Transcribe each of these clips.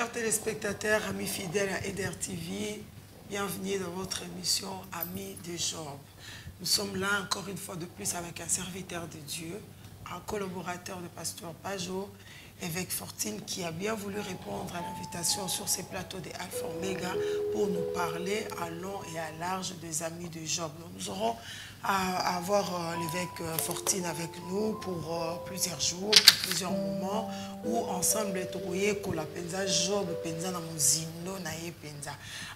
Chers téléspectateurs, amis fidèles à Eder TV, bienvenue dans votre émission Amis de Job. Nous sommes là encore une fois de plus avec un serviteur de Dieu, un collaborateur de Pasteur Pajot, évêque Fortine, qui a bien voulu répondre à l'invitation sur ces plateaux des Alpha Omega pour nous parler à long et à large des Amis de Job. Nous aurons à avoir l'évêque Fortine avec nous pour plusieurs jours, pour plusieurs moments, où ensemble trouver que la penza Job penza na muzino na ye penza.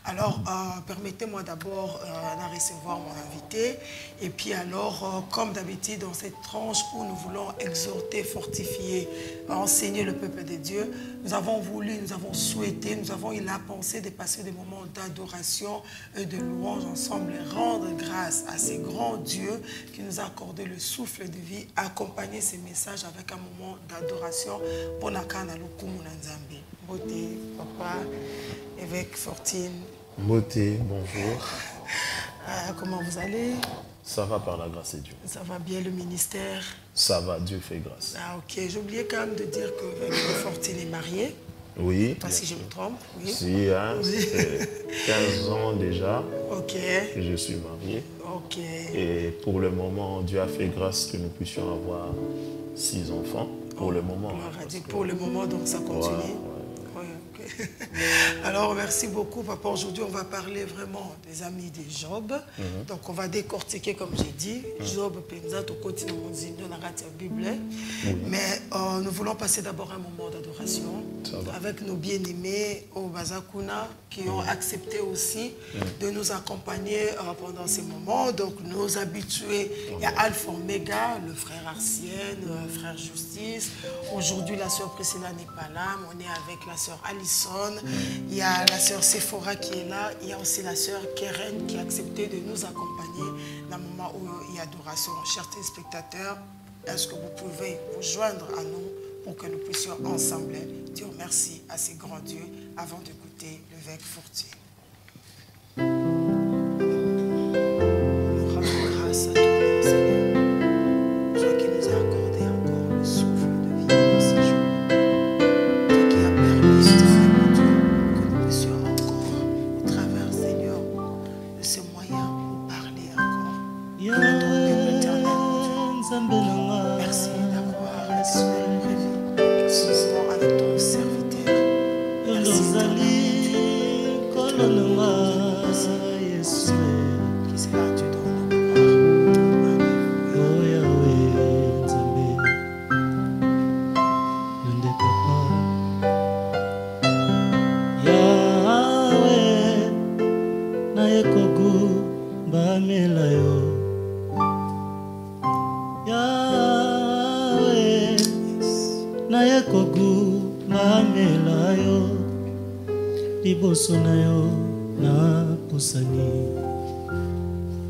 Alors permettez-moi d'abord de recevoir mon invité et puis alors comme d'habitude dans cette tranche où nous voulons exhorter, fortifier, enseigner le peuple de Dieu, nous avons voulu, nous avons souhaité, nous avons eu la pensée de passer des moments d'adoration et de louange ensemble et rendre grâce à ces grands Dieu qui nous a accordé le souffle de vie, accompagner ces messages avec un moment d'adoration pour Nakana Lukumu Nzambe. Beauté, papa, évêque Fortine. Beauté, bonjour. Comment vous allez? Ça va par la grâce de Dieu. Ça va bien le ministère? Ça va, Dieu fait grâce. Ah ok, j'ai oublié quand même de dire que évêque Fortine est marié. Oui. Je ne sais pas si je me trompe. Oui. Si, hein, Oui. 15 ans déjà Ok. que je suis marié. Ok. Et pour le moment, Dieu a fait grâce que nous puissions avoir 6 enfants. Pour le moment. Pour le moment, donc ça continue. Ouais, ouais. Alors, merci beaucoup, papa. Aujourd'hui, on va parler vraiment des amis de Job. Donc, on va décortiquer, comme j'ai dit, Job, Penza, Tokoti, Namonzindo, Narati, Bible. Mais nous voulons passer d'abord un moment d'adoration avec nos bien-aimés au Bazakuna qui ont accepté aussi de nous accompagner pendant ces moments. Donc, nos habitués, il y a Alpha Omega, le frère Arsienne, le frère Justice. Aujourd'hui, la sœur Priscilla n'est pas là, mais on est avec la sœur Alison. Il y a la sœur Sephora qui est là. Il y a aussi la sœur Keren qui a accepté de nous accompagner dans le moment où il y a adoration. Chers téléspectateurs, est-ce que vous pouvez vous joindre à nous pour que nous puissions ensemble dire merci à ces grands dieux avant d'écouter l'évêque Fortier. Nous rendons grâce à toi, Seigneur, toi qui nous as accordé encore le souffle de vie dans ces jours, toi qui as permis, Seigneur Dieu, que nous puissions encore, au travers, Seigneur, de ces moyens, nous parler encore à notre Père éternel, Dieu. Merci d'avoir prévu ce moment avec ton serviteur. Merci qui sera Dieu dans liboso na yo na pusani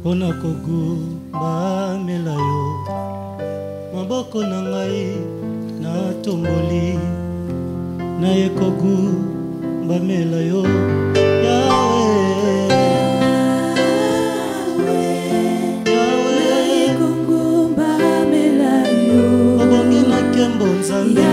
pona kogumba yo maboko na ngai na tomboli na ye kogumba yo Yahweh obongi na kembo nzambe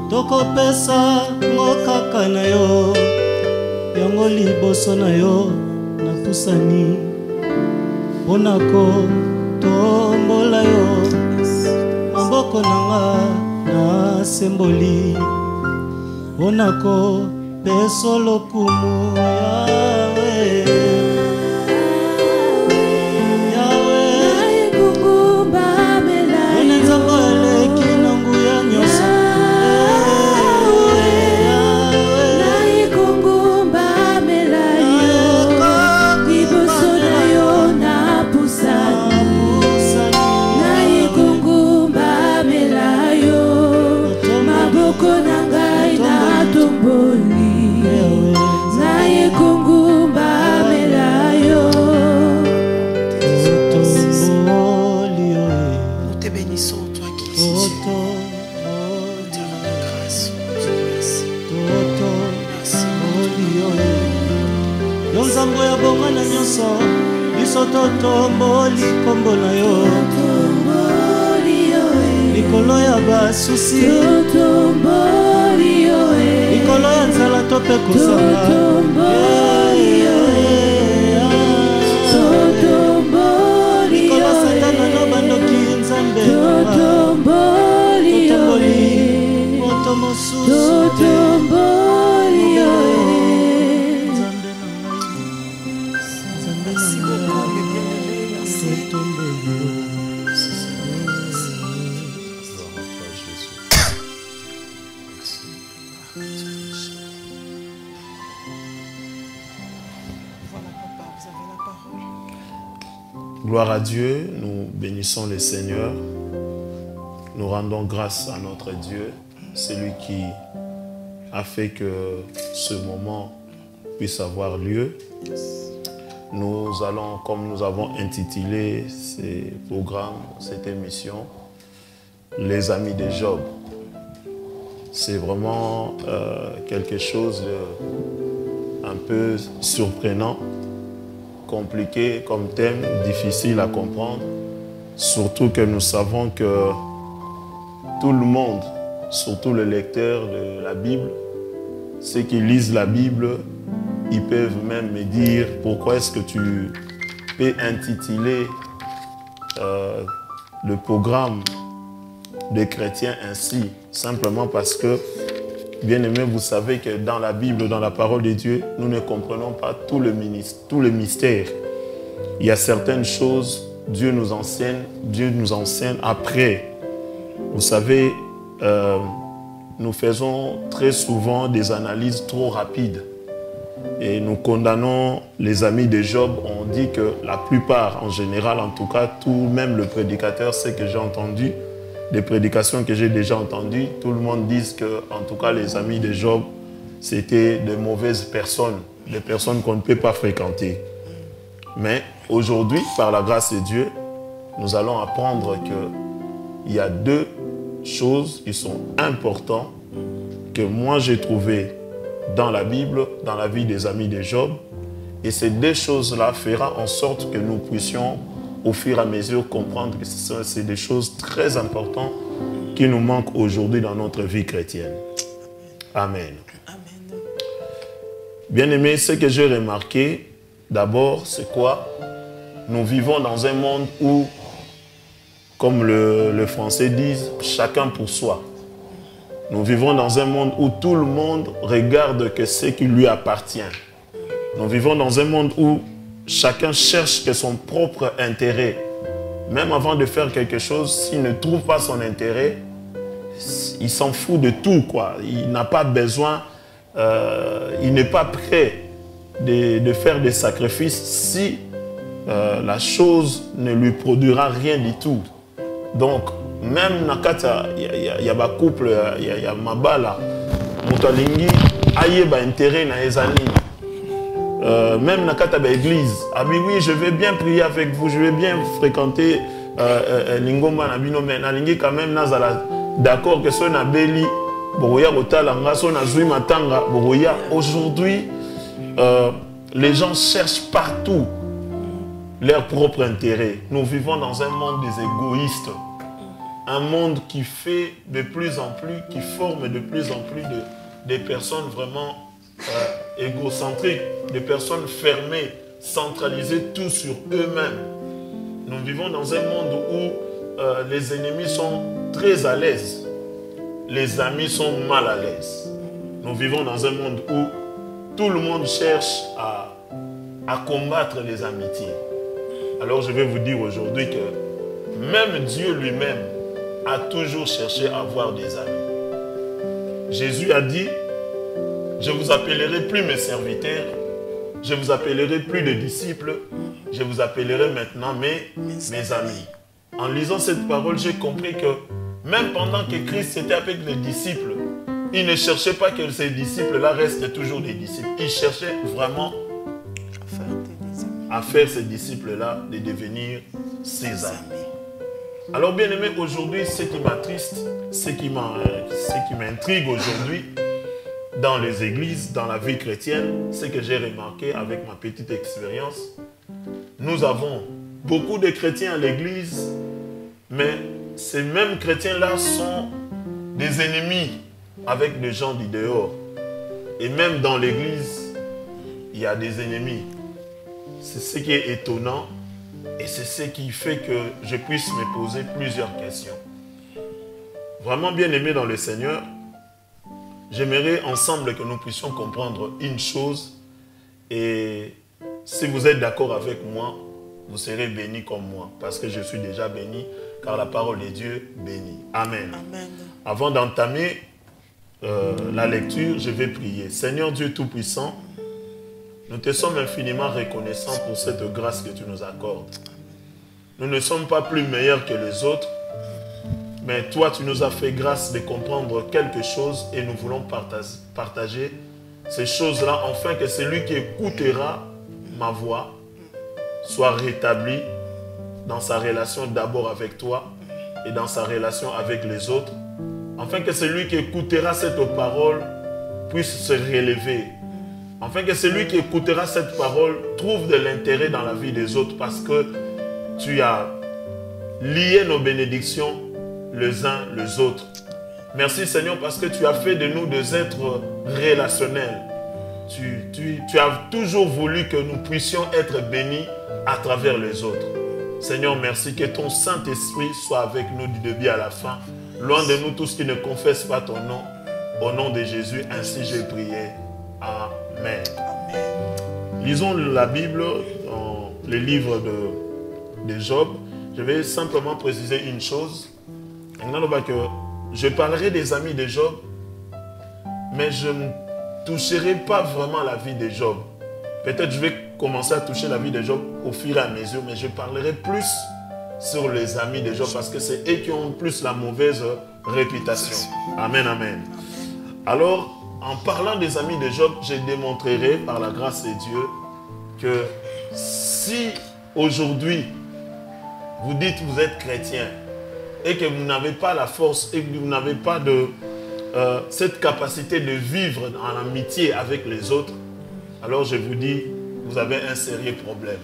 tokopesa ngo kaka na yo yango liboso na yo na pusani mpona kotombola yo maboko nanga nasemboli mpona kopesa lokumu yawe totomboli kombo na yo likolo ya basusi likolo ya nzala to mpe kozanga likolo satana no bandoki nzambe totomboli moto mosusu Gloire à Dieu, nous bénissons le Seigneur, nous rendons grâce à notre Dieu, celui qui a fait que ce moment puisse avoir lieu. Nous allons, comme nous avons intitulé ces programmes, cette émission, Les Amis de Job. C'est vraiment quelque chose de un peu surprenant, compliqué comme thème, difficile à comprendre, surtout que nous savons que tout le monde, surtout les lecteurs de la Bible, ceux qui lisent la Bible, ils peuvent même me dire pourquoi est-ce que tu peux intituler le programme des chrétiens ainsi, simplement parce que, bien aimé, vous savez que dans la Bible, dans la parole de Dieu, nous ne comprenons pas tout le mystère. Il y a certaines choses, Dieu nous enseigne après. Vous savez, nous faisons très souvent des analyses trop rapides. Et nous condamnons les amis de Job. On dit que la plupart, en général, en tout cas, tout, même le prédicateur, ce que j'ai entendu, des prédications que j'ai déjà entendues, tout le monde dit que, en tout cas, les amis de Job, c'était de mauvaises personnes, des personnes qu'on ne peut pas fréquenter. Mais aujourd'hui, par la grâce de Dieu, nous allons apprendre qu'il y a deux choses qui sont importantes que moi j'ai trouvées dans la Bible, dans la vie des amis de Job. Et ces deux choses-là feront en sorte que nous puissions au fur et à mesure comprendre que c'est des choses très importantes qui nous manquent aujourd'hui dans notre vie chrétienne. Amen. Amen. Bien-aimés, ce que j'ai remarqué, d'abord, c'est quoi? Nous vivons dans un monde où, comme le français dit, chacun pour soi. Nous vivons dans un monde où tout le monde regarde que ce qui lui appartient. Nous vivons dans un monde où chacun cherche que son propre intérêt. Même avant de faire quelque chose, s'il ne trouve pas son intérêt, il s'en fout de tout, quoi. Il n'a pas besoin, il n'est pas prêt de faire des sacrifices si la chose ne lui produira rien du tout. Donc, même nakata, il y a un couple, il y a mabala, mutalingi, aye ba intérêt na ezali. Même nakata ba église, ah oui, je vais bien prier avec vous, je vais bien fréquenter lingomba na bino, mais nalingi quand même nazala d'accord que ce na beli, boroya kotala ngaso na zui matanga, boroya. Aujourd'hui, les gens cherchent partout leur propre intérêt. Nous vivons dans un monde des égoïstes. Un monde qui fait de plus en plus, qui forme de plus en plus des personnes vraiment égocentriques, des personnes fermées, centralisées tout sur eux-mêmes. Nous vivons dans un monde où les ennemis sont très à l'aise. Les amis sont mal à l'aise. Nous vivons dans un monde où tout le monde cherche à combattre les amitiés. Alors je vais vous dire aujourd'hui que même Dieu lui-même a toujours cherché à avoir des amis. Jésus a dit, je vous appellerai plus mes serviteurs, je vous appellerai plus de disciples, je vous appellerai maintenant mes amis. En lisant cette parole, j'ai compris que même pendant que Christ était avec les disciples, il ne cherchait pas que ces disciples-là restent toujours des disciples. Il cherchait vraiment à faire ces disciples-là de devenir ses amis. Alors bien aimé, aujourd'hui, ce qui m'attriste, ce qui m'intrigue aujourd'hui dans les églises, dans la vie chrétienne, c'est que j'ai remarqué avec ma petite expérience, nous avons beaucoup de chrétiens à l'église, mais ces mêmes chrétiens-là sont des ennemis avec des gens du dehors. Et même dans l'église, il y a des ennemis. C'est ce qui est étonnant et c'est ce qui fait que je puisse me poser plusieurs questions. Vraiment bien aimé dans le Seigneur, j'aimerais ensemble que nous puissions comprendre une chose et si vous êtes d'accord avec moi, vous serez bénis comme moi parce que je suis déjà béni car la parole de Dieu bénit. Amen. Amen. Avant d'entamer la lecture, je vais prier. Seigneur Dieu Tout-Puissant, nous te sommes infiniment reconnaissants pour cette grâce que tu nous accordes. Nous ne sommes pas plus meilleurs que les autres, mais toi tu nous as fait grâce de comprendre quelque chose et nous voulons partager ces choses-là afin que celui qui écoutera ma voix soit rétabli dans sa relation d'abord avec toi et dans sa relation avec les autres, afin que celui qui écoutera cette parole puisse se relever, afin que celui qui écoutera cette parole trouve de l'intérêt dans la vie des autres parce que tu as lié nos bénédictions les uns les autres. Merci Seigneur parce que tu as fait de nous des êtres relationnels. Tu as toujours voulu que nous puissions être bénis à travers les autres. Seigneur, merci que ton Saint-Esprit soit avec nous du début à la fin. Loin de nous tous qui ne confessent pas ton nom. Au nom de Jésus, ainsi j'ai prié. Amen. Lisons la Bible dans le livre de Job. Je vais simplement préciser une chose. Je parlerai des amis de Job, mais je ne toucherai pas vraiment la vie de Job. Peut-être je vais commencer à toucher la vie de Job au fur et à mesure, mais je parlerai plus sur les amis de Job parce que c'est eux qui ont plus la mauvaise réputation. Amen, amen. Alors, en parlant des amis de Job, je démontrerai par la grâce de Dieu que si aujourd'hui vous dites que vous êtes chrétien et que vous n'avez pas la force et que vous n'avez pas cette capacité de vivre en amitié avec les autres, alors je vous dis, vous avez un sérieux problème.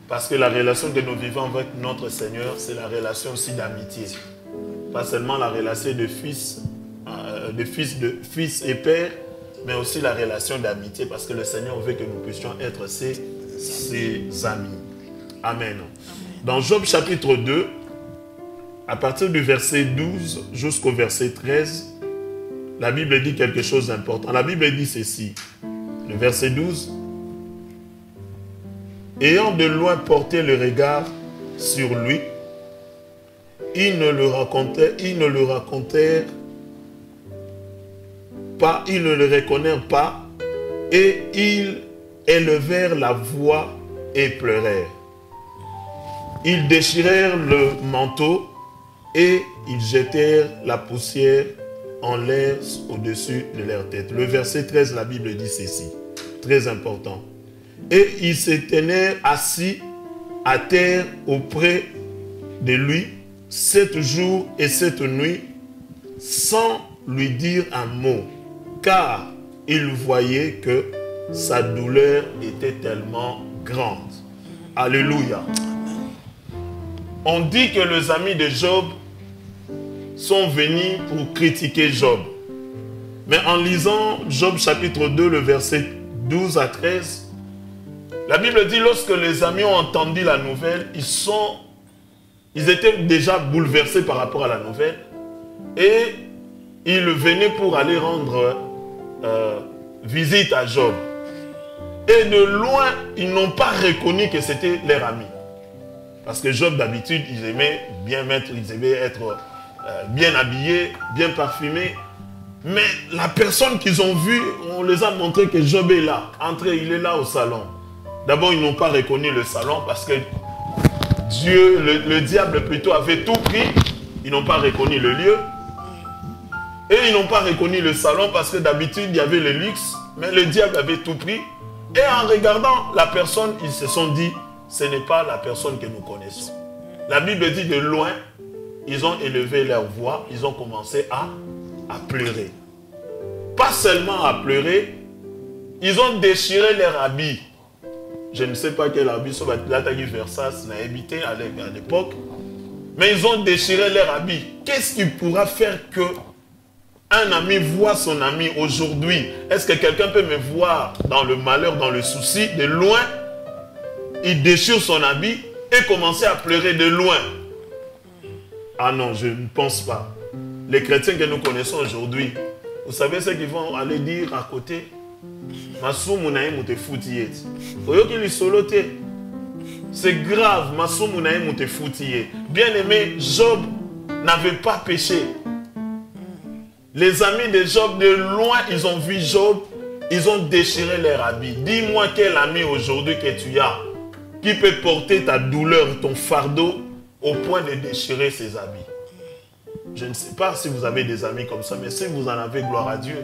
Parce que la relation que nous vivons avec notre Seigneur, c'est la relation aussi d'amitié. Pas seulement la relation de fils et père, mais aussi la relation d'amitié, parce que le Seigneur veut que nous puissions être ses amis. Amen. Dans Job chapitre 2, à partir du verset 12 jusqu'au verset 13, la Bible dit quelque chose d'important. La Bible dit ceci, le verset 12. Ayant de loin porté le regard sur lui, ils ne le racontèrent pas, ils ne le reconnurent pas, et ils élevèrent la voix et pleurèrent. Ils déchirèrent le manteau et ils jetèrent la poussière en l'air au-dessus de leur tête. Le verset 13, la Bible dit ceci, très important. Et ils se tenaient assis à terre auprès de lui 7 jours et 7 nuits sans lui dire un mot, car ils voyaient que sa douleur était tellement grande. Alléluia. On dit que les amis de Job sont venus pour critiquer Job. Mais en lisant Job chapitre 2, le verset 12 à 13, La Bible dit, lorsque les amis ont entendu la nouvelle, ils étaient déjà bouleversés par rapport à la nouvelle. Et ils venaient pour aller rendre visite à Job. Et de loin, ils n'ont pas reconnu que c'était leur ami. Parce que Job, d'habitude, ils aimaient bien mettre, ils aimaient être bien habillés, bien parfumés. Mais la personne qu'ils ont vue, on les a montré que Job est là. Entré, il est là au salon. D'abord, ils n'ont pas reconnu le salon parce que Dieu, le diable plutôt, avait tout pris. Ils n'ont pas reconnu le lieu. Et ils n'ont pas reconnu le salon parce que d'habitude, il y avait le luxe. Mais le diable avait tout pris. Et en regardant la personne, ils se sont dit, ce n'est pas la personne que nous connaissons. La Bible dit de loin, ils ont élevé leur voix, ils ont commencé à pleurer. Pas seulement à pleurer, ils ont déchiré leurs habits. Je ne sais pas quel habit, ça va être l'attaque Versace, n'a habité à l'époque. Mais ils ont déchiré leurs habits. Qu'est-ce qui pourra faire que un ami voit son ami aujourd'hui? Est-ce que quelqu'un peut me voir dans le malheur, dans le souci, de loin? Il déchire son habit et commence à pleurer de loin. Ah non, je ne pense pas. Les chrétiens que nous connaissons aujourd'hui, vous savez ce qu'ils vont aller dire à côté? C'est grave, bien aimé, Job n'avait pas péché. Les amis de Job, de loin, ils ont vu Job, ils ont déchiré leurs habits. Dis-moi quel ami aujourd'hui que tu as qui peut porter ta douleur, ton fardeau au point de déchirer ses habits. Je ne sais pas si vous avez des amis comme ça, mais si vous en avez, gloire à Dieu.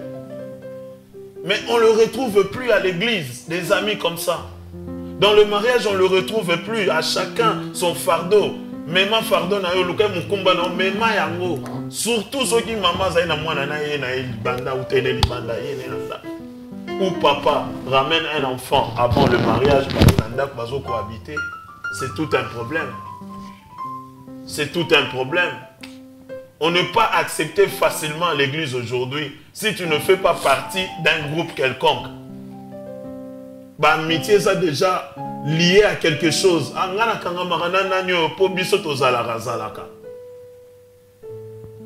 Mais on ne le retrouve plus à l'église, des amis comme ça. Dans le mariage, on ne le retrouve plus. À chacun son fardeau. Même fardeau, surtout ceux qui ou papa ramène un enfant avant le mariage, c'est tout un problème. C'est tout un problème. On ne peut pas accepter facilement l'église aujourd'hui si tu ne fais pas partie d'un groupe quelconque. Amitié, ça déjà lié à quelque chose.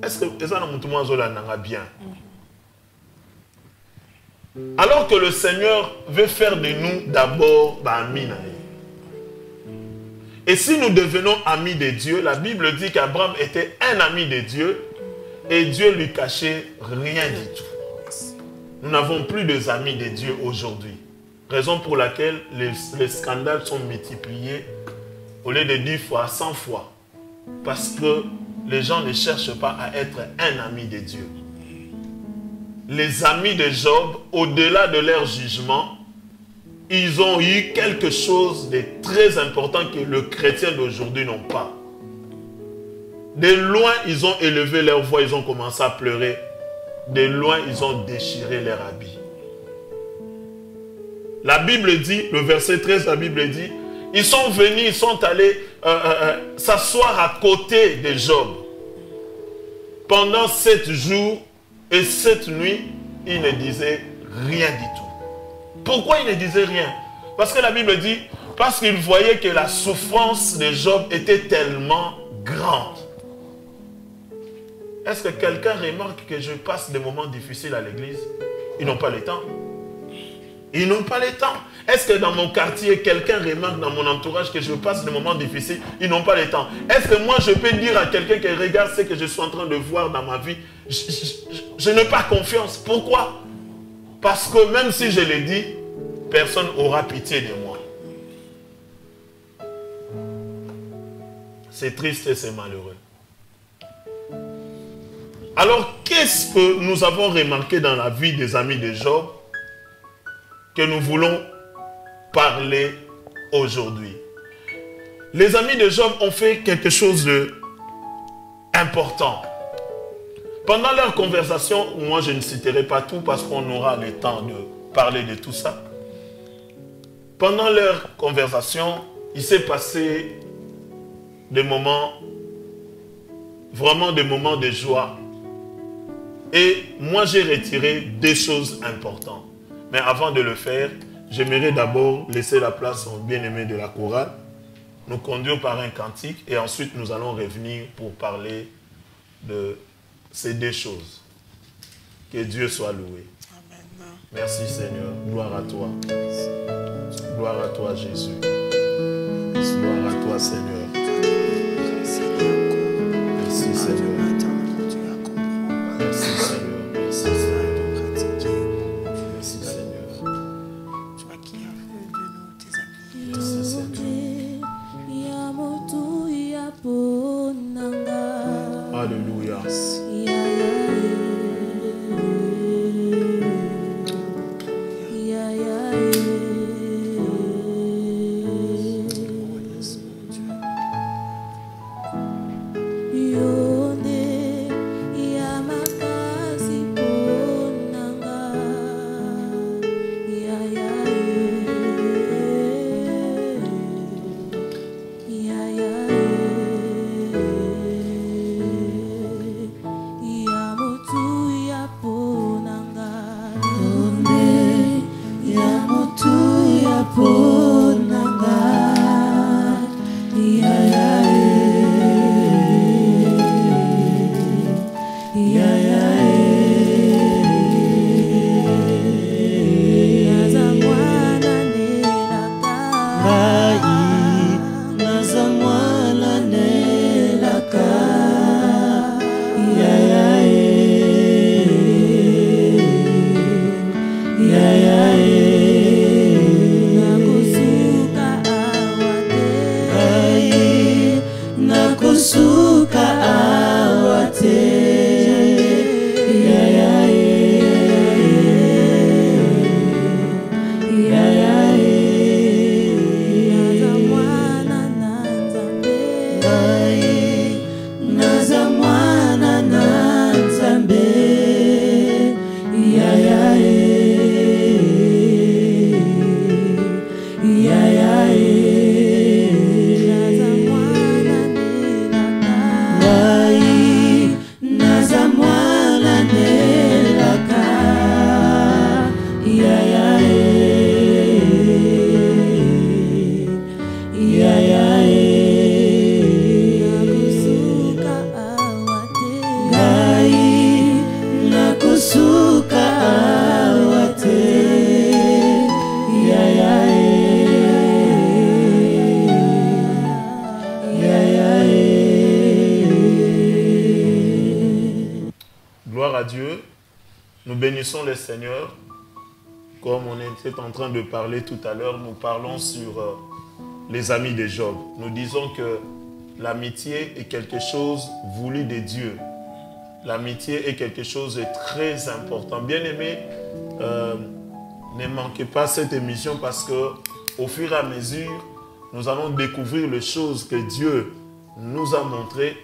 Est-ce que ça n'a bien? Alors que le Seigneur veut faire de nous d'abord amis. Et si nous devenons amis de Dieu, la Bible dit qu'Abraham était un ami de Dieu et Dieu lui cachait rien du tout. Nous n'avons plus d'amis de Dieu aujourd'hui. Raison pour laquelle les scandales sont multipliés au lieu de 10 fois, 100 fois. Parce que les gens ne cherchent pas à être un ami de Dieu. Les amis de Job, au-delà de leur jugement, ils ont eu quelque chose de très important que les chrétiens d'aujourd'hui n'ont pas. De loin, ils ont élevé leur voix, ils ont commencé à pleurer. De loin, ils ont déchiré leurs habits. La Bible dit, le verset 13, la Bible dit, ils sont venus, ils sont allés s'asseoir à côté de Job. Pendant 7 jours et 7 nuits, ils ne disaient rien du tout. Pourquoi ils ne disaient rien? Parce que la Bible dit, parce qu'ils voyaient que la souffrance de Job était tellement grande. Est-ce que quelqu'un remarque que je passe des moments difficiles à l'église? Ils n'ont pas le temps. Ils n'ont pas le temps. Est-ce que dans mon quartier, quelqu'un remarque dans mon entourage que je passe des moments difficiles? Ils n'ont pas le temps. Est-ce que moi, je peux dire à quelqu'un qui regarde ce que je suis en train de voir dans ma vie? Je n'ai pas confiance. Pourquoi? Parce que même si je le dis, personne n'aura pitié de moi. C'est triste et c'est malheureux. Alors, qu'est-ce que nous avons remarqué dans la vie des amis de Job que nous voulons parler aujourd'hui? Les amis de Job ont fait quelque chose d'important. Pendant leur conversation, moi je ne citerai pas tout parce qu'on aura le temps de parler de tout ça. Pendant leur conversation, il s'est passé des moments, vraiment des moments de joie. Et moi j'ai retiré des choses importantes. Mais avant de le faire, j'aimerais d'abord laisser la place au bien-aimé de la chorale, nous conduire par un cantique et ensuite nous allons revenir pour parler de ces deux choses. Que Dieu soit loué. Amen. Merci Seigneur. Gloire à toi. Gloire à toi Jésus. Gloire à toi Seigneur. Merci Seigneur. Merci Seigneur. Merci Seigneur. Merci Seigneur. Toi qui as fait de nous tes amis. Merci Seigneur. Alléluia. Le Seigneur, comme on était en train de parler tout à l'heure, nous parlons sur les amis de Job. Nous disons que l'amitié est quelque chose voulu de Dieu. L'amitié est quelque chose de très important. Bien aimé, ne manquez pas cette émission parce que au fur et à mesure, nous allons découvrir les choses que Dieu nous a montrées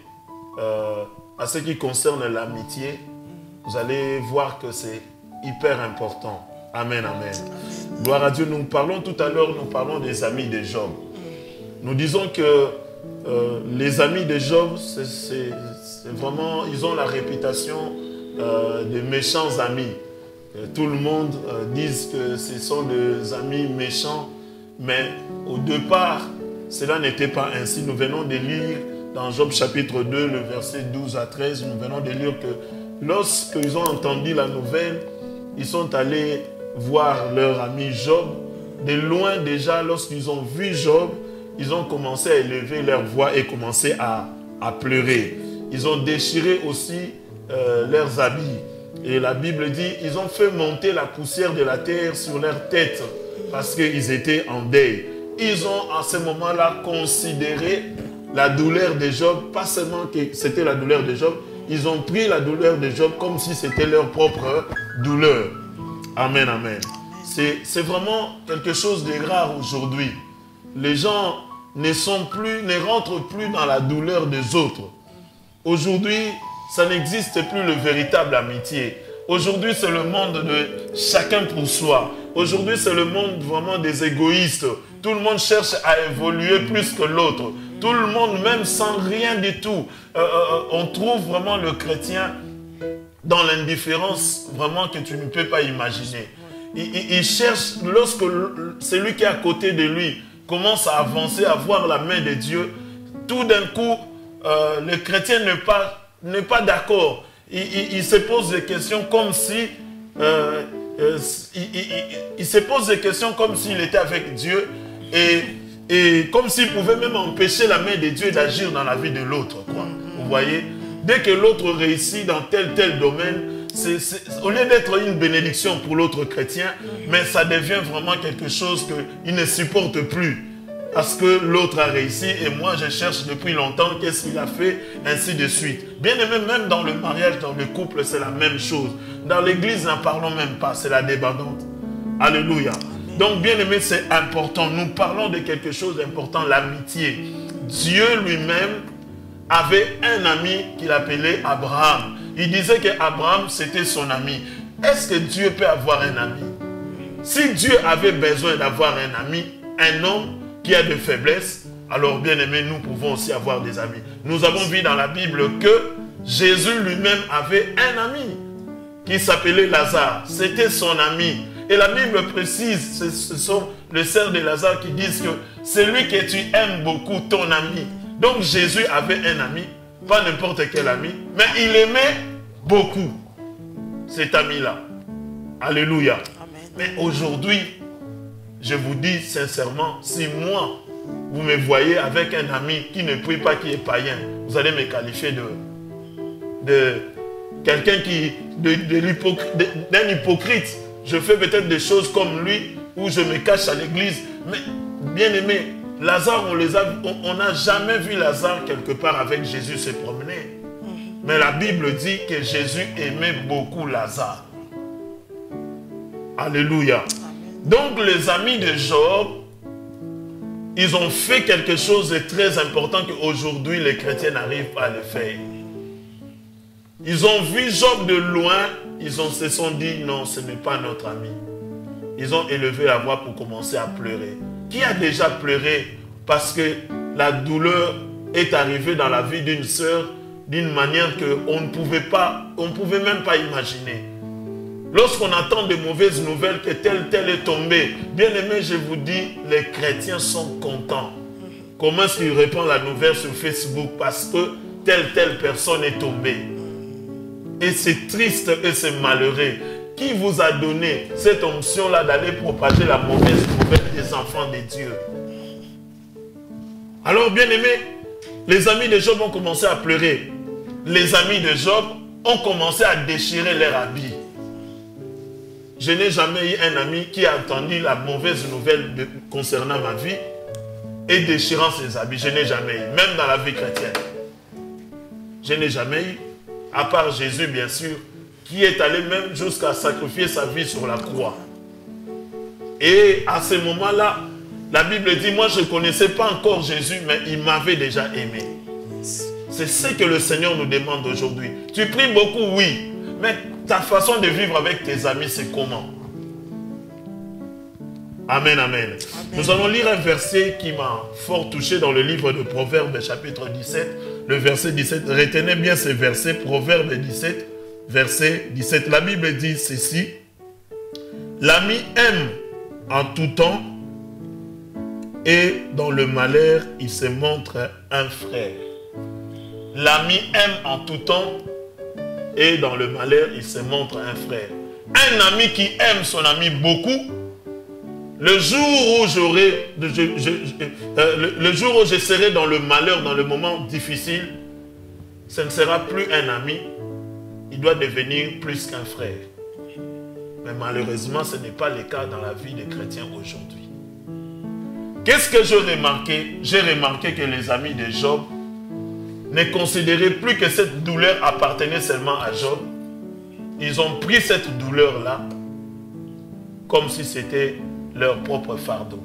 à ce qui concerne l'amitié. Vous allez voir que c'est hyper important. Amen, amen. Gloire à Dieu. Nous parlons tout à l'heure, nous parlons des amis de Job. Nous disons que les amis de Job, c'est vraiment, ils ont la réputation de méchants amis. Tout le monde dit que ce sont des amis méchants, mais au départ, cela n'était pas ainsi. Nous venons de lire dans Job chapitre 2, le verset 12 à 13, nous venons de lire que lorsqu'ils ont entendu la nouvelle, ils sont allés voir leur ami Job. De loin déjà, lorsqu'ils ont vu Job, ils ont commencé à élever leur voix et commencé à pleurer. Ils ont déchiré aussi leurs habits. Et la Bible dit, ils ont fait monter la poussière de la terre sur leur tête parce qu'ils étaient en deuil. Ils ont à ce moment-là considéré la douleur de Job, pas seulement que c'était la douleur de Job, ils ont pris la douleur de Job comme si c'était leur propre douleur. Amen, amen. C'est vraiment quelque chose de rare aujourd'hui. Les gens ne rentrent plus dans la douleur des autres. Aujourd'hui, ça n'existe plus le véritable amitié. Aujourd'hui, c'est le monde de chacun pour soi. Aujourd'hui, c'est le monde vraiment des égoïstes. Tout le monde cherche à évoluer plus que l'autre. Tout le monde, même sans rien du tout. On trouve vraiment le chrétien dans l'indifférence vraiment que tu ne peux pas imaginer. il cherche, lorsque celui qui est à côté de lui commence à avancer, à voir la main de Dieu, tout d'un coup, le chrétien n'est pas d'accord. Il se pose des questions comme si... il se pose des questions comme s'il était avec Dieu et comme s'il pouvait même empêcher la main de Dieu d'agir dans la vie de l'autre. Vous voyez? Dès que l'autre réussit dans tel domaine, au lieu d'être une bénédiction pour l'autre chrétien, mais ça devient vraiment quelque chose qu'il ne supporte plus. Parce que l'autre a réussi et moi je cherche depuis longtemps qu'est-ce qu'il a fait, ainsi de suite. Bien aimé, même dans le mariage, dans le couple, c'est la même chose. Dans l'église, n'en parlons même pas, c'est la débandante. Alléluia. Donc bien aimé, c'est important. Nous parlons de quelque chose d'important, l'amitié. Dieu lui-même avait un ami qu'il appelait Abraham. Il disait qu'Abraham, c'était son ami. Est-ce que Dieu peut avoir un ami? Si Dieu avait besoin d'avoir un ami, un homme qui a de faiblesses, alors bien aimé, nous pouvons aussi avoir des amis. Nous avons vu dans la Bible que Jésus lui-même avait un ami qui s'appelait Lazare. C'était son ami. Et la Bible précise, ce sont les sœurs de Lazare qui disent que c'est lui que tu aimes beaucoup, ton ami. Donc Jésus avait un ami, pas n'importe quel ami, mais il aimait beaucoup cet ami-là. Alléluia. Amen. Mais aujourd'hui, je vous dis sincèrement, si moi, vous me voyez avec un ami qui ne prie pas, qui est païen, vous allez me qualifier de quelqu'un d'un hypocrite. Je fais peut-être des choses comme lui, où je me cache à l'église. Mais bien aimé, Lazare, on n'a jamais vu Lazare quelque part avec Jésus se promener. Mais la Bible dit que Jésus aimait beaucoup Lazare. Alléluia. Donc les amis de Job, ils ont fait quelque chose de très important qu'aujourd'hui les chrétiens n'arrivent pas à le faire. Ils ont vu Job de loin, ils se sont dit non, ce n'est pas notre ami. Ils ont élevé la voix pour commencer à pleurer. Qui a déjà pleuré parce que la douleur est arrivée dans la vie d'une sœur d'une manière qu'on ne pouvait même pas imaginer. Lorsqu'on entend de mauvaises nouvelles que tel est tombé, bien aimé, je vous dis, les chrétiens sont contents. Comment est-ce qu'ils répondent la nouvelle sur Facebook? Parce que telle personne est tombée. Et c'est triste et c'est malheureux. Qui vous a donné cette onction-là d'aller propager la mauvaise nouvelle des enfants de Dieu? Alors, bien aimé, les amis de Job ont commencé à pleurer. Les amis de Job ont commencé à déchirer leurs habits. Je n'ai jamais eu un ami qui a entendu la mauvaise nouvelle concernant ma vie et déchirant ses habits. Je n'ai jamais eu, même dans la vie chrétienne. Je n'ai jamais eu, à part Jésus bien sûr, qui est allé même jusqu'à sacrifier sa vie sur la croix. Et à ce moment-là, la Bible dit, moi je ne connaissais pas encore Jésus, mais il m'avait déjà aimé. C'est ce que le Seigneur nous demande aujourd'hui. Tu pries beaucoup, oui, mais ta façon de vivre avec tes amis, c'est comment? Amen, amen. Amen. Nous allons lire un verset qui m'a fort touché dans le livre de Proverbes, chapitre 17, le verset 17. Retenez bien ce verset, Proverbes 17, verset 17. La Bible dit ceci: l'ami aime en tout temps, et dans le malheur, il se montre un frère. L'ami aime en tout temps, et dans le malheur, il se montre un frère. Un ami qui aime son ami beaucoup, le jour où je serai dans le malheur, dans le moment difficile, ce ne sera plus un ami, il doit devenir plus qu'un frère. Mais malheureusement, ce n'est pas le cas dans la vie des chrétiens aujourd'hui. Qu'est-ce que j'ai remarqué? J'ai remarqué que les amis de Job ne considéraient plus que cette douleur appartenait seulement à Job. Ils ont pris cette douleur-là comme si c'était leur propre fardeau.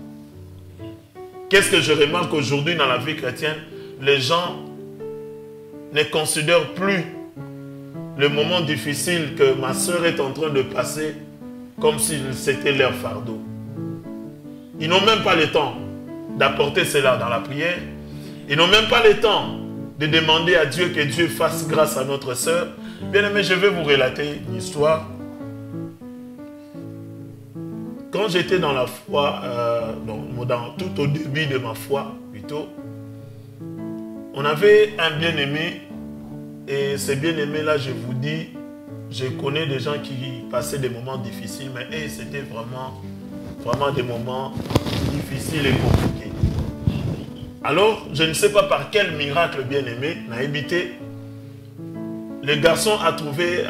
Qu'est-ce que je remarque aujourd'hui dans la vie chrétienne? Les gens ne considèrent plus le moment difficile que ma soeur est en train de passer comme si c'était leur fardeau. Ils n'ont même pas le temps d'apporter cela dans la prière. Ils n'ont même pas le temps de demander à Dieu que Dieu fasse grâce à notre sœur. Bien aimé, je vais vous relater une histoire. quand j'étais dans la foi, tout au début de ma foi, plutôt, on avait un bien-aimé, et ce bien-aimé-là, je vous dis, je connais des gens qui passaient des moments difficiles, mais c'était vraiment des moments difficiles et compliqués. Alors, je ne sais pas par quel miracle bien-aimé n'a habité. Le garçon a trouvé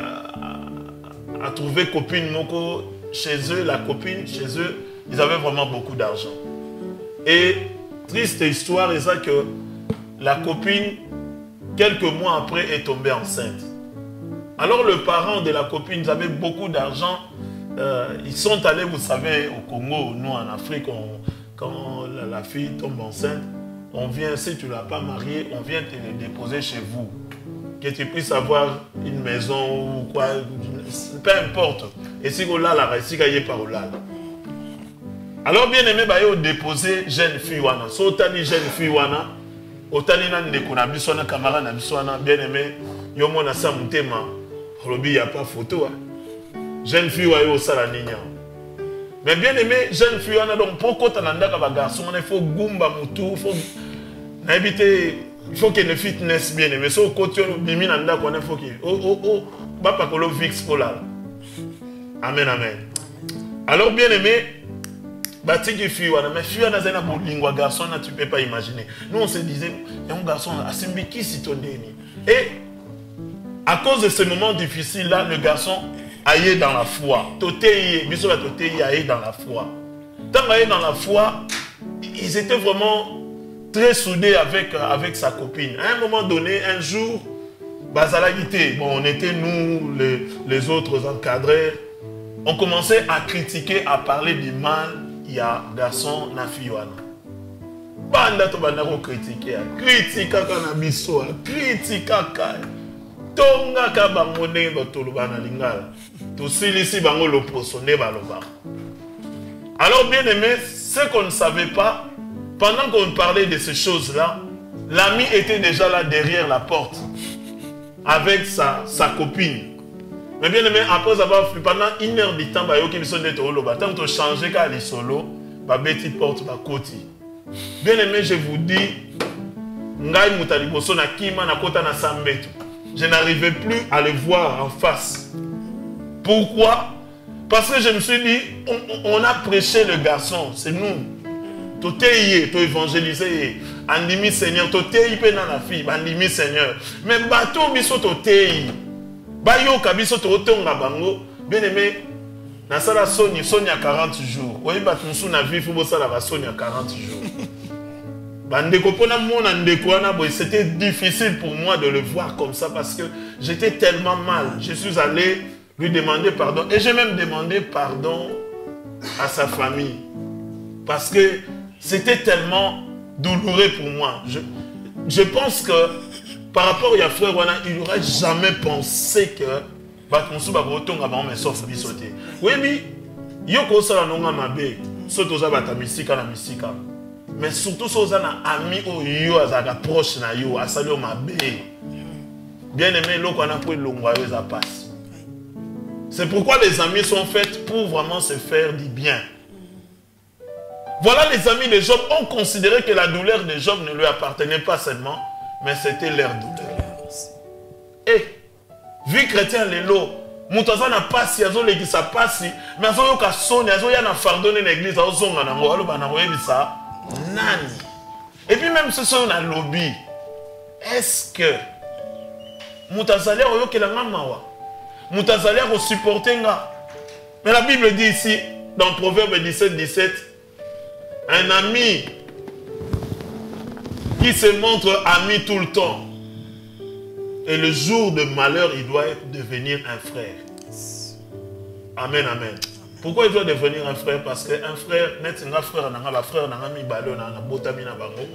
copine Moko chez eux, la copine chez eux, ils avaient vraiment beaucoup d'argent. Et triste histoire, c'est ça que la copine, quelques mois après, est tombée enceinte. Alors le parent de la copine, ils avaient beaucoup d'argent. Ils sont allés, vous savez, au Congo, nous en Afrique, quand la fille tombe enceinte, on vient, si tu ne l'as pas mariée, on vient te le déposer chez vous. Que tu puisses avoir une maison ou quoi, peu importe. Et si vous l'avez, si vous n'avez pas là. Alors bien aimé, il faut déposer jeune fille. Si vous avez jeune fille, autant de camarades, bien aimé, il n'y a pas photo. Jeune fille, mais bien aimé, jeune fille, donc pourquoi tu as un garçon, il faut gumba mutu, il faut qu'il y ait une fitness bien aimé. Si vous avez un garçon, il faut qu'il y ait un VIX. Amen, amen. Alors bien aimé, mais fille, garçon, tu ne peux pas imaginer. Nous on se disait, il y a un garçon, et à cause de ce moment difficile là, le garçon aillé dans la foi. Aillé dans la foi. Tant qu'il dans la foi, ils étaient vraiment très soudés avec sa copine. À un moment donné, un jour, on était nous, les autres encadrés, on commençait à critiquer, à parler du mal, il y a garçon, na fille. Banda to banda ko critiquer, critica kana biso, critica ka. Tonga ka bango ne batuluba na lingala. To silisi bango lo posone baloba. Alors bien aimé, ce qu'on ne savait pas, pendant qu'on parlait de ces choses-là, l'ami était déjà là derrière la porte avec sa copine. Mais bien aimé, après avoir fait pendant 1 heure du temps, tant que tu changes quand les solo, ma petite porte va côté. Bien aimé, je vous dis, je n'arrivais plus à le voir en face. Pourquoi? Parce que je me suis dit, on a prêché le garçon, c'est nous. Tu t'es évangélisé, andimi Seigneur, tu t'es dans la fille, andimi Seigneur. Mais bateau biso tu t'es. Bayo kabiso to otonga bango bien aimé na sala soni à 40 jours. Oui batunsu na vie faut sala ba soni à 40 jours. Bandeko pona mona ndeko wana boy, c'était difficile pour moi de le voir comme ça parce que j'étais tellement mal. Je suis allé lui demander pardon et j'ai même demandé pardon à sa famille parce que c'était tellement douloureux pour moi. Je pense que par rapport à frère Wana, il n'aurait jamais pensé que Batmonsu Babotonga va me sauver sauter. Oui, mais Yoko Sala Nonga Mabe, Sotoza Bata Misika na Misika. Mais surtout Sozana ami o yo azaga proche na yo, asalio Mabe. Bien aimé, l'eau qu'on a pris l'ongwayo ça passe. C'est pourquoi les amis sont faits pour vraiment se faire du bien. Voilà les amis de Job ont considéré que la douleur de Job ne lui appartenait pas seulement, mais c'était leur douleur. Et, vie chrétien, l'élo, Moutaza n'a pas si, azo l'église a pas si, mais azo yoka sonne, azo yana fardonné l'église, azo zonga nango, alo banango yebisa, nani. Et puis même ce sont dans le lobby, est-ce que Moutaza l'air au yoke la mamawa, Moutaza l'air au supporter nga. Mais la Bible dit ici, dans Proverbe 17, un ami qui se montre ami tout le temps. Et le jour de malheur, il doit devenir un frère. Amen, amen. Pourquoi il doit devenir un frère? Parce qu'un frère, net un frère, un frère, un ami balo, un botami na bango,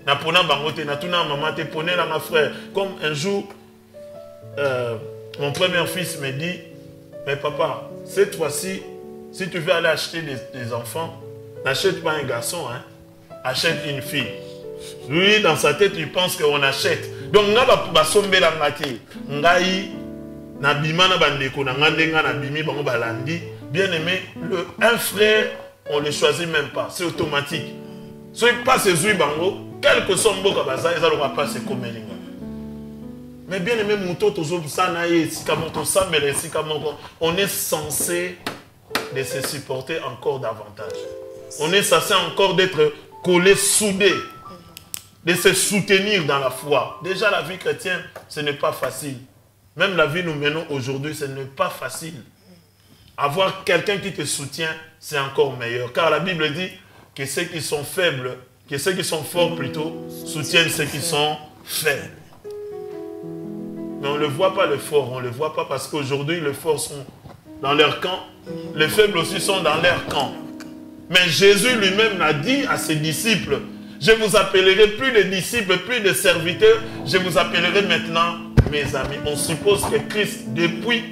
na pona bango te, na tuna maman te pone na frère. Comme un jour, mon premier fils me dit, mais papa, cette fois-ci, si tu veux aller acheter des enfants, n'achète pas un garçon, hein, achète une fille. Lui, dans sa tête, il pense qu'on achète. Donc, nga ba sombe la ngati, ngai na bima na bandeko na ngandenga na bimi bango balandi, Bien-aimé, un frère, on ne le choisit même pas. C'est automatique. Si pas ce Zui Bango, quel que soit Mboka Baza, ils n'auront pas ce Komelinga. Mais bien-aimé, on est censé de se supporter encore davantage. On est censé encore d'être collés, soudés, de se soutenir dans la foi. Déjà, la vie chrétienne, ce n'est pas facile. Même la vie que nous menons aujourd'hui, ce n'est pas facile. Avoir quelqu'un qui te soutient, c'est encore meilleur. Car la Bible dit que ceux qui sont faibles, que ceux qui sont forts plutôt, soutiennent ceux qui sont faibles. Mais on ne le voit pas, le fort. On ne le voit pas parce qu'aujourd'hui, les forts sont dans leur camp. Les faibles aussi sont dans leur camp. Mais Jésus lui-même l'a dit à ses disciples, je vous appellerai plus de disciples, plus de serviteurs, je vous appellerai maintenant mes amis. On suppose que Christ, depuis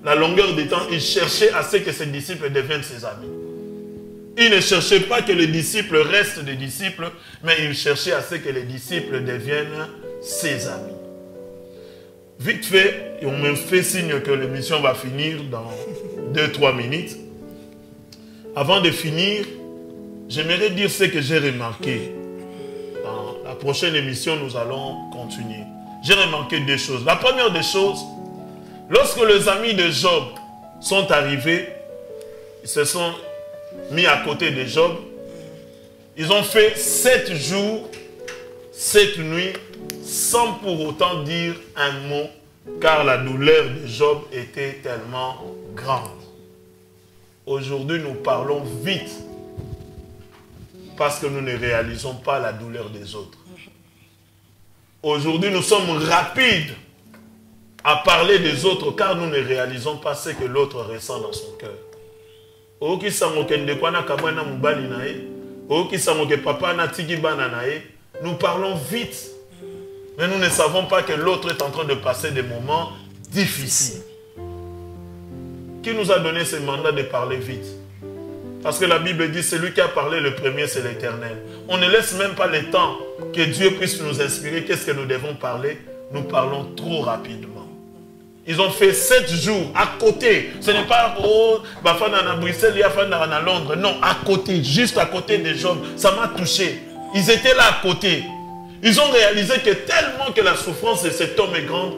la longueur du temps, il cherchait à ce que ses disciples deviennent ses amis. Il ne cherchait pas que les disciples restent des disciples, mais il cherchait à ce que les disciples deviennent ses amis. Vite fait, on me fait signe que l'émission va finir dans 2-3 minutes. Avant de finir, j'aimerais dire ce que j'ai remarqué. Dans la prochaine émission, nous allons continuer. J'ai remarqué deux choses. La première des choses, lorsque les amis de Job sont arrivés, ils se sont mis à côté de Job. Ils ont fait 7 jours, 7 nuits, sans pour autant dire un mot, car la douleur de Job était tellement grande. Aujourd'hui, nous parlons vite, parce que nous ne réalisons pas la douleur des autres. Aujourd'hui, nous sommes rapides à parler des autres, car nous ne réalisons pas ce que l'autre ressent dans son cœur. Nous parlons vite, mais nous ne savons pas que l'autre est en train de passer des moments difficiles. Qui nous a donné ce mandat de parler vite? Parce que la Bible dit, celui qui a parlé le premier, c'est l'Éternel. On ne laisse même pas le temps que Dieu puisse nous inspirer. Qu'est-ce que nous devons parler? Nous parlons trop rapidement. Ils ont fait 7 jours à côté. Ce n'est pas à Bruxelles, il y a à Londres. Non, à côté, juste à côté de Job. Ça m'a touché. Ils étaient là à côté. Ils ont réalisé que tellement que la souffrance de cet homme est grande,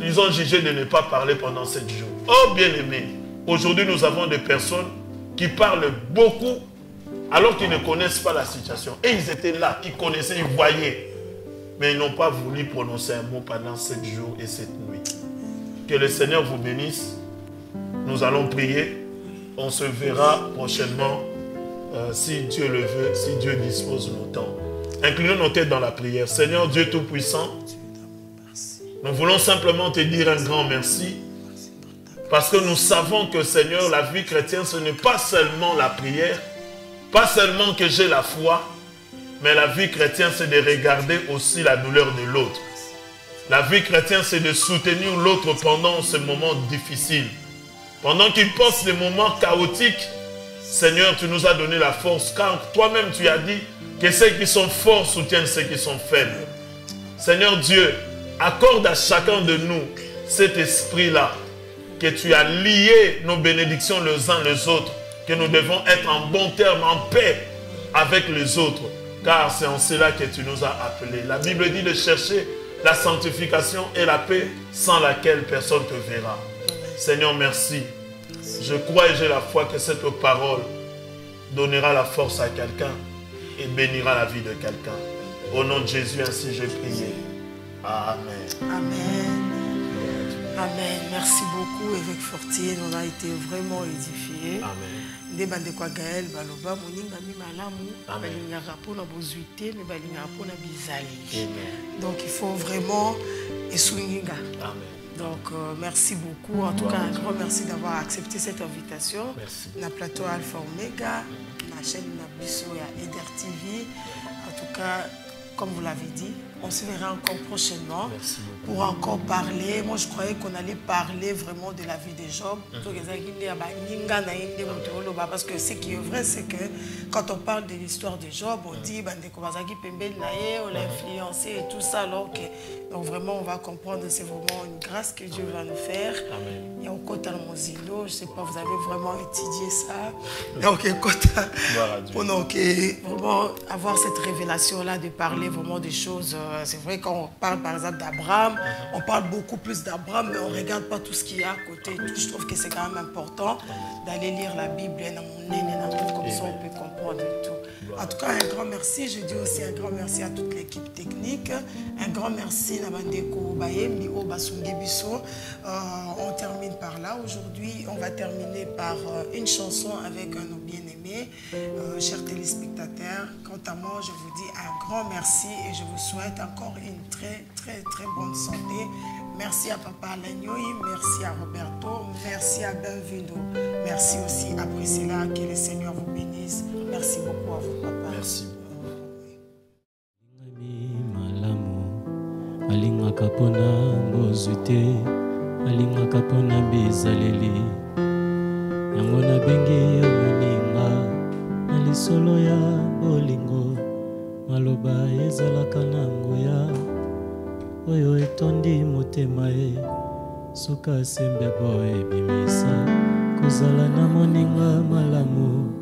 ils ont jugé de ne pas parler pendant 7 jours. Oh bien-aimés, aujourd'hui nous avons des personnes qui parlent beaucoup alors qu'ils ne connaissent pas la situation. Et ils étaient là, ils connaissaient, ils voyaient. Mais ils n'ont pas voulu prononcer un mot pendant 7 jours et 7 nuits. Que le Seigneur vous bénisse. Nous allons prier. On se verra prochainement, si Dieu le veut, si Dieu dispose de nos temps. Inclinons nos têtes dans la prière. Seigneur Dieu Tout-Puissant, nous voulons simplement te dire un grand merci. Parce que nous savons que, Seigneur, la vie chrétienne, ce n'est pas seulement la prière, pas seulement que j'ai la foi, mais la vie chrétienne, c'est de regarder aussi la douleur de l'autre. La vie chrétienne, c'est de soutenir l'autre pendant ce moment difficile. Pendant qu'il passe des moments chaotiques, Seigneur, tu nous as donné la force, car toi-même, tu as dit que ceux qui sont forts soutiennent ceux qui sont faibles. Seigneur Dieu, accorde à chacun de nous cet esprit-là, que tu as lié nos bénédictions les uns les autres, que nous devons être en bon terme, en paix avec les autres, car c'est en cela que tu nous as appelés. La Bible dit de chercher la sanctification et la paix sans laquelle personne ne te verra. Seigneur, merci. Je crois et j'ai la foi que cette parole donnera la force à quelqu'un et bénira la vie de quelqu'un. Au nom de Jésus, ainsi j'ai prié. Amen. Amen. Amen. Merci beaucoup, évêque Fortier. On a été vraiment édifiés. Amen. Gaël Baloba, donc il faut vraiment Amen. Donc merci beaucoup. En tout cas, un grand merci d'avoir accepté cette invitation. Merci. La plateau Alpha Omega, la chaîne Nabiso et Eder TV. En tout cas, comme vous l'avez dit, On se verra encore prochainement. Merci beaucoup. Pour encore parler. Moi, je croyais qu'on allait parler vraiment de la vie de Job. Parce que ce qui est vrai, c'est que quand on parle de l'histoire de Job, on dit qu'on l'a influencé et tout ça. Alors que, donc vraiment, on va comprendre, c'est vraiment une grâce que Dieu va nous faire. Amen. Et au côté de Mozilo, je ne sais pas, vous avez vraiment étudié ça. Donc, pour donc, vraiment avoir cette révélation-là de parler vraiment des choses. C'est vrai qu'on parle par exemple d'Abraham, on parle beaucoup plus d'Abraham, mais on ne regarde pas tout ce qu'il y a à côté. Je trouve que c'est quand même important d'aller lire la Bible, comme ça on peut comprendre tout. En tout cas, un grand merci. Je dis aussi un grand merci à toute l'équipe technique. Un grand merci à Mandeko Bayembi Obasungebiso. On termine par là. Aujourd'hui, on va terminer par une chanson avec nos bien-aimés. Chers téléspectateurs, quant à moi, je vous dis un grand merci et je vous souhaite encore une très bonne santé. Merci à Papa Lagnoï, merci à Roberto, merci à Benvindo, merci aussi à Priscilla, que le Seigneur vous bénisse. Merci beaucoup à vous, Papa. Merci. Alingaka pona mbozute, alingaka pona bizaleli. Yango na bengi yo moninga, na lisolo ya bolingo, maloba ezalaka na nguya. Oyo etondi motema e, suka sembe boy bimisa, kozala na moninga malamu,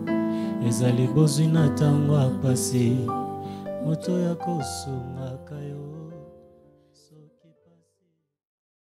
ezali bozwi na tango apasi, moto ya kosunga.